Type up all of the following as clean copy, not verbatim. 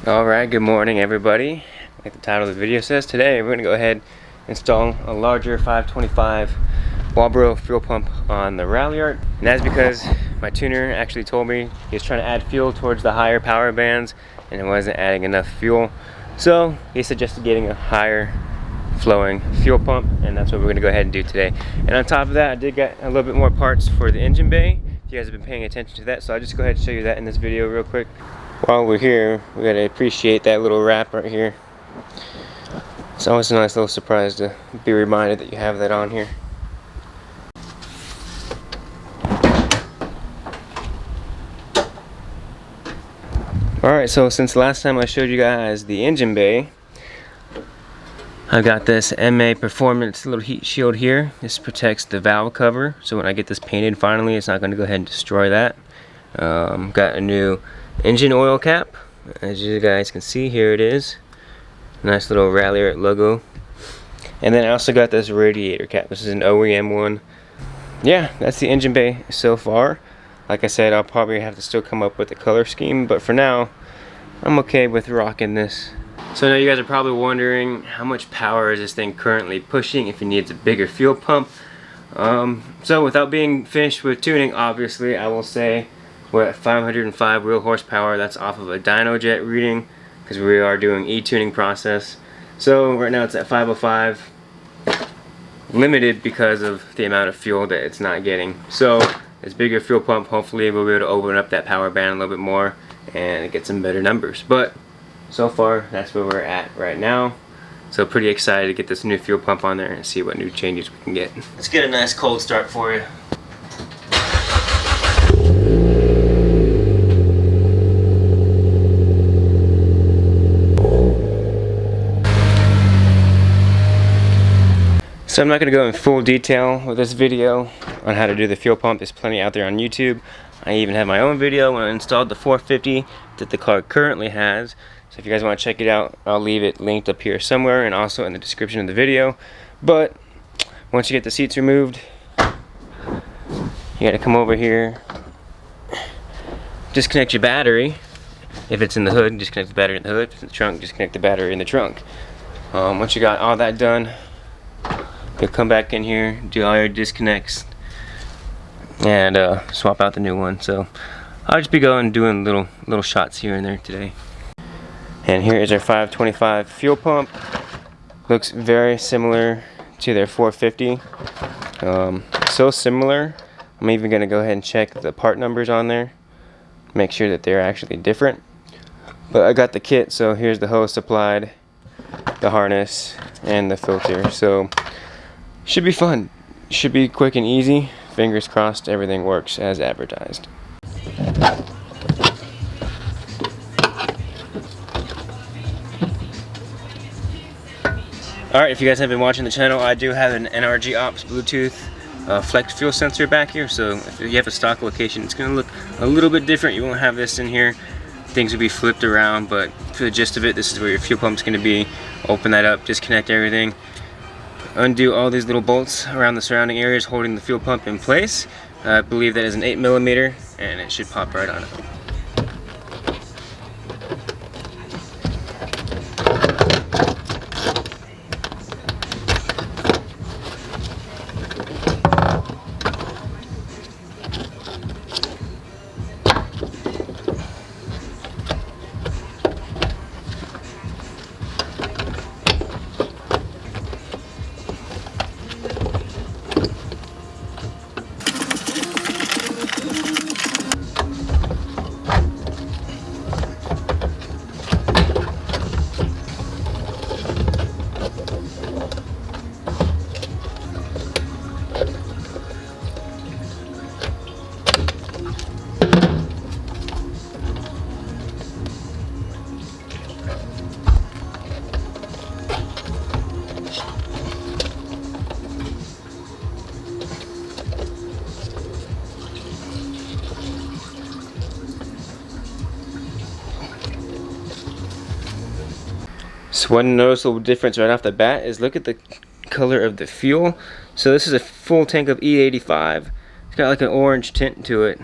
Alright, good morning everybody. Like the title of the video says, today we're going to go ahead and install a larger 525 Walbro fuel pump on the Ralliart. And that's because my tuner actually told me he was trying to add fuel towards the higher power bands and it wasn't adding enough fuel. So he suggested getting a higher flowing fuel pump, and that's what we're going to go ahead and do today. And on top of that, I did get a little bit more parts for the engine bay. If you guys have been paying attention to that, so I'll just go ahead and show you that in this video real quick. While we're here, we gotta appreciate that little wrap right here. It's always a nice little surprise to be reminded that you have that on here. Alright, so since last time I showed you guys the engine bay, I got this MA Performance little heat shield here. This protects the valve cover, so when I get this painted finally, it's not going to go ahead and destroy that. Got a new engine oil cap. As you guys can see, here it is. Nice little Ralliart logo. And then I also got this radiator cap. This is an OEM one. Yeah, that's the engine bay so far. Like I said, I'll probably have to still come up with a color scheme, but for now, I'm okay with rocking this. So now you guys are probably wondering, how much power is this thing currently pushing if it needs a bigger fuel pump? So without being finished with tuning, obviously, I will say we're at 505 wheel horsepower. That's off of a dyno jet reading because we are doing e-tuning process. So right now it's at 505, limited because of the amount of fuel that it's not getting. So this bigger fuel pump, hopefully we'll be able to open up that power band a little bit more and get some better numbers. But so far, that's where we're at right now. So pretty excited to get this new fuel pump on there and see what new changes we can get. Let's get a nice cold start for you. So I'm not going to go in full detail with this video on how to do the fuel pump. There's plenty out there on YouTube. I even have my own video when I installed the 450 that the car currently has. So if you guys want to check it out, I'll leave it linked up here somewhere and also in the description of the video. But once you get the seats removed, you got to come over here, disconnect your battery. If it's in the hood, disconnect the battery in the hood. If it's in the trunk, disconnect the battery in the trunk. Once you got all that done, you'll come back in here, do all your disconnects, and swap out the new one. So I'll just be going doing little shots here and there today. And here is our 525 fuel pump. Looks very similar to their 450. So similar, I'm even going to go ahead and check the part numbers on there, make sure that they're actually different. But I got the kit, so here's the hose supplied, the harness, and the filter. So should be fun. Should be quick and easy. Fingers crossed everything works as advertised. Alright, if you guys have been watching the channel, I do have an NRG Ops Bluetooth flex fuel sensor back here. So if you have a stock location, it's going to look a little bit different. You won't have this in here. Things will be flipped around, but for the gist of it, this is where your fuel pump's going to be. Open that up, disconnect everything. Undo all these little bolts around the surrounding areas holding the fuel pump in place. I believe that is an 8mm, and it should pop right on it. So one noticeable difference right off the bat is look at the color of the fuel. So this is a full tank of E85. It's got like an orange tint to it.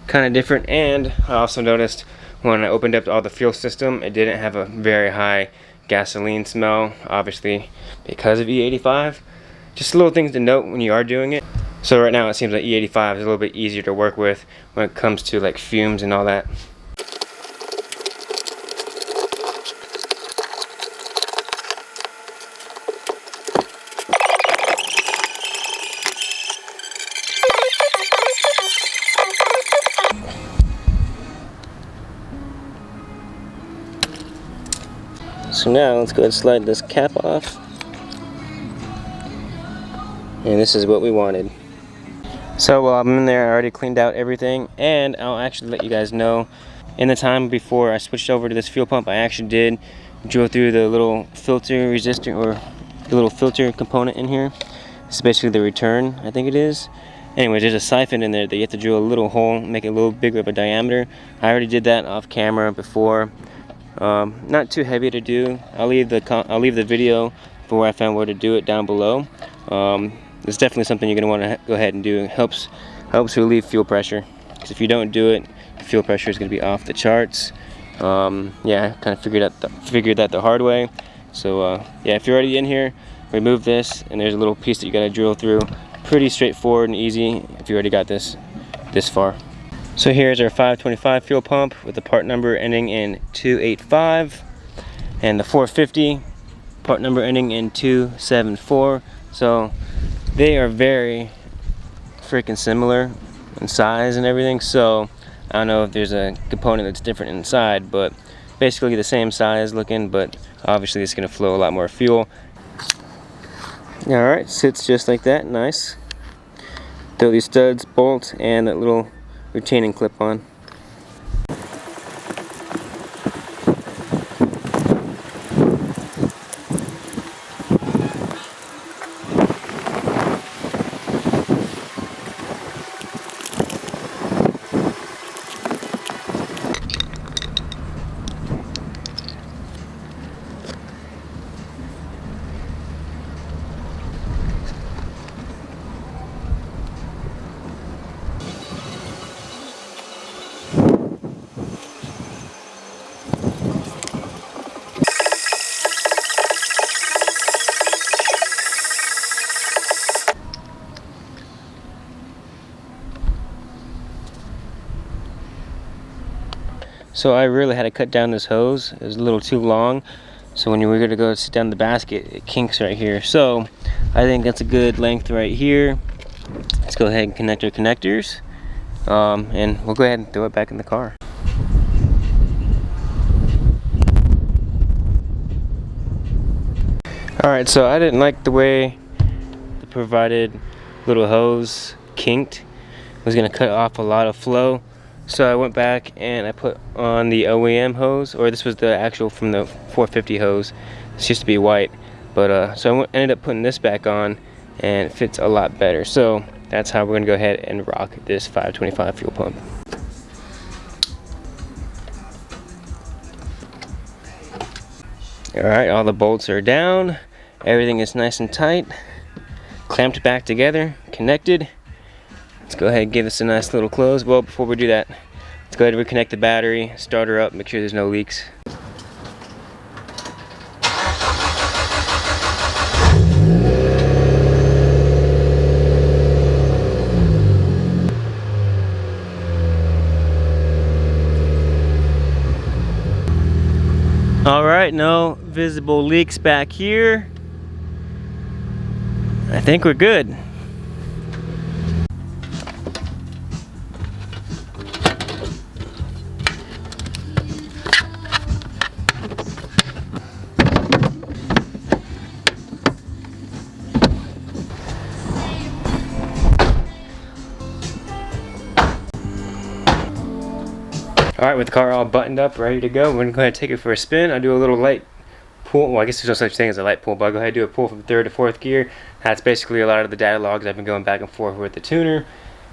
Kind of different. And I also noticed when I opened up all the fuel system, it didn't have a very high gasoline smell, obviously because of E85. Just little things to note when you are doing it. So right now it seems like E85 is a little bit easier to work with when it comes to like fumes and all that. So now let's go ahead and slide this cap off. And this is what we wanted. So while I'm in there, I already cleaned out everything, and I'll actually let you guys know, in the time before I switched over to this fuel pump, I actually did drill through the little filter resistor, or the little filter component in here. It's basically the return, I think it is. Anyways, there's a siphon in there that you have to drill a little hole, make it a little bigger of a diameter. I already did that off camera before. Not too heavy to do. I'll leave the video for where I found where to do it down below. It's definitely something you're going to want to go ahead and do. It helps relieve fuel pressure. Because if you don't do it, fuel pressure is going to be off the charts. Yeah, kind of figured that the hard way. So yeah, if you're already in here, remove this, and there's a little piece that you got to drill through. Pretty straightforward and easy if you already got this far. So here's our 525 fuel pump with the part number ending in 285, and the 450 part number ending in 274. So they are very freaking similar in size and everything. So I don't know if there's a component that's different inside, but basically the same size looking, but obviously it's going to flow a lot more fuel. Alright, sits just like that, nice. Throw these studs, bolt, and that little retaining clip on. So I really had to cut down this hose. It was a little too long. So when you were gonna go sit down the basket, it kinks right here. So I think that's a good length right here. Let's go ahead and connect our connectors. And we'll go ahead and throw it back in the car. Alright, so I didn't like the way the provided little hose kinked. It was gonna cut off a lot of flow. So I went back and I put on the OEM hose, or this was the actual from the 450 hose. This used to be white, but so I ended up putting this back on, and it fits a lot better. So that's how we're gonna go ahead and rock this 525 fuel pump. Alright, all the bolts are down. Everything is nice and tight. Clamped back together, connected. Let's go ahead and give this a nice little close. Well, before we do that, let's go ahead and reconnect the battery, start her up, make sure there's no leaks. Alright, no visible leaks back here. I think we're good. Alright, with the car all buttoned up, ready to go, we're going to go ahead and take it for a spin. I'll do a little light pull. Well, I guess there's no such thing as a light pull, but I'll go ahead and do a pull from third to fourth gear. That's basically a lot of the data logs I've been going back and forth with the tuner.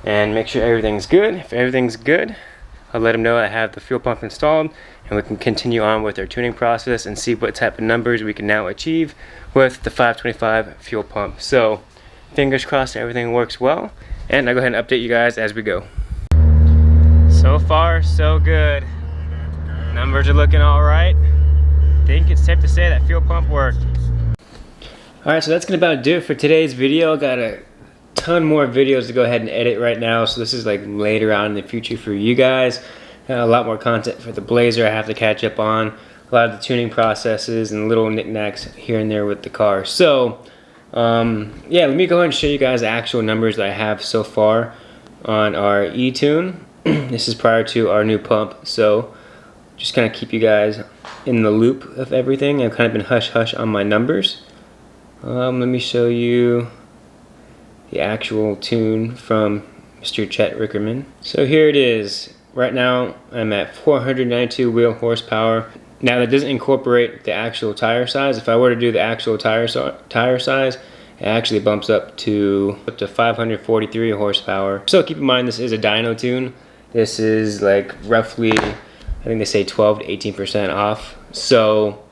And make sure everything's good. If everything's good, I'll let him know I have the fuel pump installed, and we can continue on with our tuning process and see what type of numbers we can now achieve with the 525 fuel pump. So, fingers crossed everything works well, and I'll go ahead and update you guys as we go. So far, so good. Numbers are looking all right. I think it's safe to say that fuel pump worked. Alright, so that's gonna about do it for today's video. I got a ton more videos to go ahead and edit right now, so this is like later on in the future for you guys. Got a lot more content for the Blazer I have to catch up on. A lot of the tuning processes and little knickknacks here and there with the car. So, yeah, let me go ahead and show you guys the actual numbers that I have so far on our e-tune. This is prior to our new pump, so just kind of keep you guys in the loop of everything. I've kind of been hush-hush on my numbers. Let me show you the actual tune from Mr. Chet Rickerman. So here it is. Right now I'm at 492 wheel horsepower. Now that doesn't incorporate the actual tire size. If I were to do the actual tire size, it actually bumps up to 543 horsepower. So keep in mind this is a dyno tune. This is like roughly, I think they say 12 to 18% off. So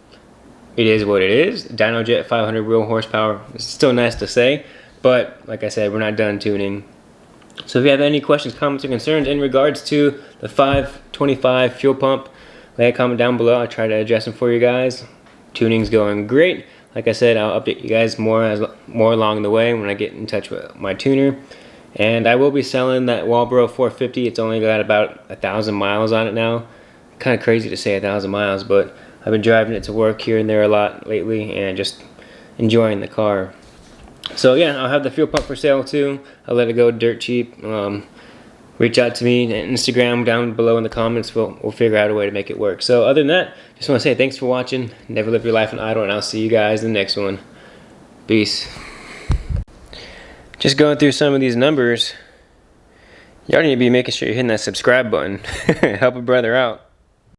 it is what it is. Dyno Jet 500 wheel horsepower. It's still nice to say, but like I said, we're not done tuning. So if you have any questions, comments, or concerns in regards to the 525 fuel pump, lay a comment down below. I'll try to address them for you guys. Tuning's going great. Like I said, I'll update you guys more along the way when I get in touch with my tuner. And I will be selling that Walbro 450. It's only got about 1,000 miles on it now. Kind of crazy to say 1,000 miles, but I've been driving it to work here and there a lot lately and just enjoying the car. So yeah, I'll have the fuel pump for sale too. I'll let it go dirt cheap. Reach out to me on Instagram down below in the comments. We'll figure out a way to make it work. So other than that, just want to say thanks for watching. Never live your life in idle, and I'll see you guys in the next one. Peace. Just going through some of these numbers. Y'all need to be making sure you're hitting that subscribe button. Help a brother out.